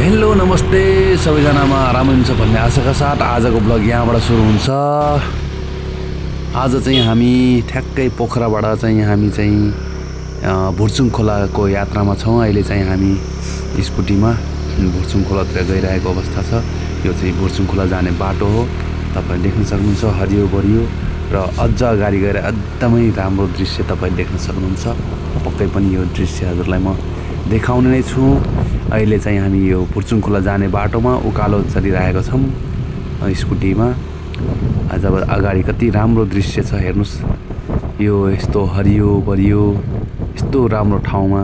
Hello नमस्ते सबैजनामा आराम हुनुहुन्छ भन्ने आशाका साथ आजको ब्लग यहाँबाट सुरु हुन्छ। आज चाहिँ हामी ठ्याक्कै पोखराबाट चाहिँ हामी चाहिँ भुर्चुङ खोलाको यात्रामा छौँ। अहिले चाहिँ हामी स्कुटीमा भुर्चुङ खोलातिर गइरहेको अवस्था छ। यो चाहिँ भुर्चुङ खोला जाने बाटो हो, तपाईले देख्न सक्नुहुन्छ। हरियो बरियो र अझ अगाडि गएर एकदमै राम्रो दृश्य तपाईले देख्न सक्नुहुन्छ। पक्कै पनि यो दृश्य हजुरलाई म देखाउने नै छु। अहिले चाहिँ हामी यो भुर्चुङ खोला जाने बाटोमा उकालो चलिरहेका छौँ स्कुटीमा। आज अब अगाडि कति राम्रो दृश्य छ हेर्नुस्। यो यस्तो हरियो बरियो यस्तो राम्रो ठाउँमा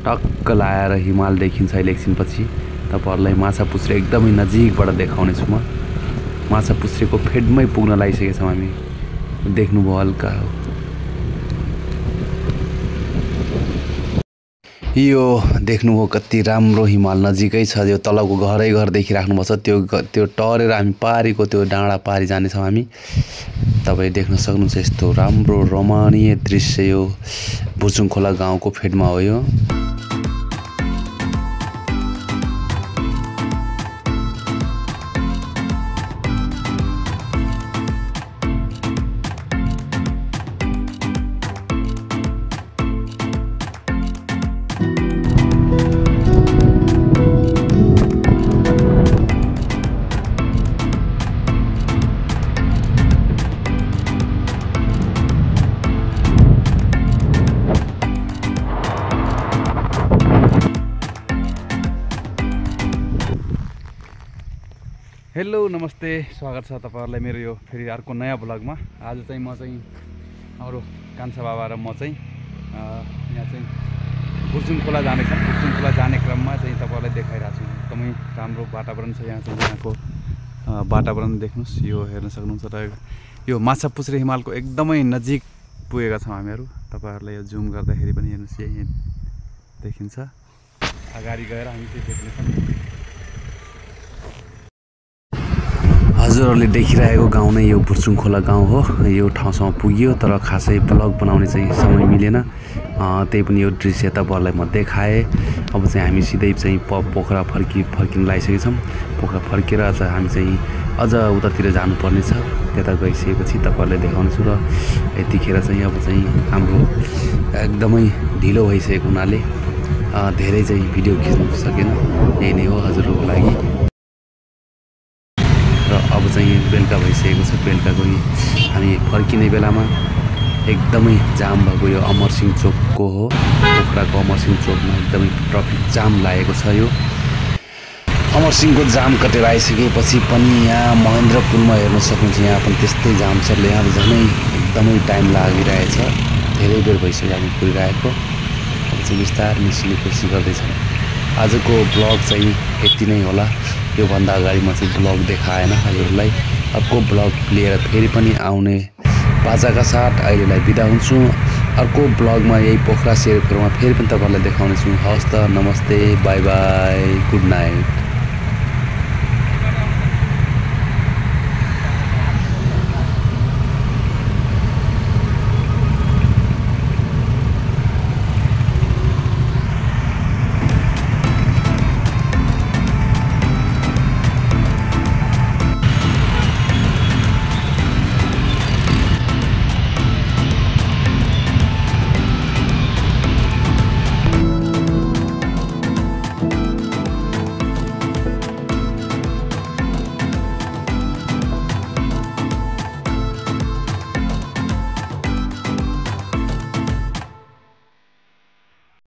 टक्क लाएर हिमाल देखिन्छ। अहिले एकछिनपछि तपाईहरुलाई माछापुच्छ्रे एकदमै नजिकबाट देखाउने छु म। माछापुच्छ्रेको फेदमै पुग्न लागिसकेका छौँ हामी। देख्नुभयो हल्का यो देख्नुभयो कति राम्रो हिमाल नजिकै छ। यो तलको घर देखिराख्नु भएको छ। त्यो टरेर हामी पारीको त्यो डाँडा पारी जानेछौँ हामी। तपाईले देख्न सक्नुहुन्छ यस्तो राम्रो रमणीय दृश्य यो भुर्चुङ खोला गाउँको फेदमा हो यो। हेलो नमस्ते, स्वागत छ तपाईहरुलाई मेरो यो फेरि अर्को नयाँ ब्लगमा। आज चाहिँ म चाहिँ हाम्रो कान्छा बाबा र म चाहिँ यहाँ चाहिँ भुर्चुङ खोला जानेछौँ। भुर्चुङ खोला जाने क्रममा चाहिँ तपाईहरुलाई देखाइरहेको छु। एकदमै राम्रो वातावरण छ यहाँ चाहिँ। यहाँको वातावरण देख्नुस्, यो हेर्न सक्नुहुन्छ। र यो माछापुच्छ्रे हिमालको एकदमै नजिक पुगेका छौँ हामीहरू। तपाईहरुलाई यो जुम गर्दाखेरि पनि हेर्नुस्, यही देखिन्छ। अगाडि गएर हामी चाहिँ देख्नेछौँ। हजुरहरूले देखिरहेको गाउँ नै यो भुर्चुङ खोला गाउँ हो। यो ठाउँसम्म पुग्यो तर खासै ब्लग बनाउने चाहिँ समय मिलेन। त्यही पनि यो दृश्य तपाईहरुलाई म देखाएँ। अब चाहिँ हामी सिधै चाहिँ पोखरा फर्किन लागिसकेका छौँ। पोखरा फर्केर अझ हामी चाहिँ अझ उतातिर जानुपर्ने छ। त्यता गइसकेपछि तपाईहरुलाई देखाउनेछु। र यतिखेर चाहिँ अब चाहिँ हाम्रो एकदमै ढिलो भइसकेको हुनाले धेरै चाहिँ भिडियो खिच्न सकेन। यही नै हो हजुरहरूको लागि। अब चाहिँ बेलुका भइसकेको छ। बेलुका गई हामी फर्किने बेलामा एकदमै जाम भएको यो अमरसिंह चोकको हो। पोखराको अमरसिंह चोकमा एकदमै ट्राफिक जाम लागेको छ। यो अमरसिंहको जाम कटेर आइसकेपछि पनि यहाँ महेन्द्रपुरमा हेर्न सक्नुहुन्छ, यहाँ पनि त्यस्तै जाम छ। यहाँ झनै एकदमै टाइम लागिरहेछ। धेरै बेर भइसक्यो हामी पुगिरहेको। अब चाहिँ बिस्तारै निस्किने कोसिस गर्दैछौँ। आजको ब्लग चाहिँ यति नै होला। योभन्दा अगाडि म चाहिँ ब्लग देखाएन हजुरलाई। अर्को ब्लग लिएर फेरि पनि आउने बाचाका साथ अहिलेलाई बिदा हुन्छु। अर्को ब्लगमा यही पोखरा सेरोफेरोमा फेरि पनि तपाईहरुलाई देखाउनेछु। हवस् त, नमस्ते, बाई बाई, गुड नाइट।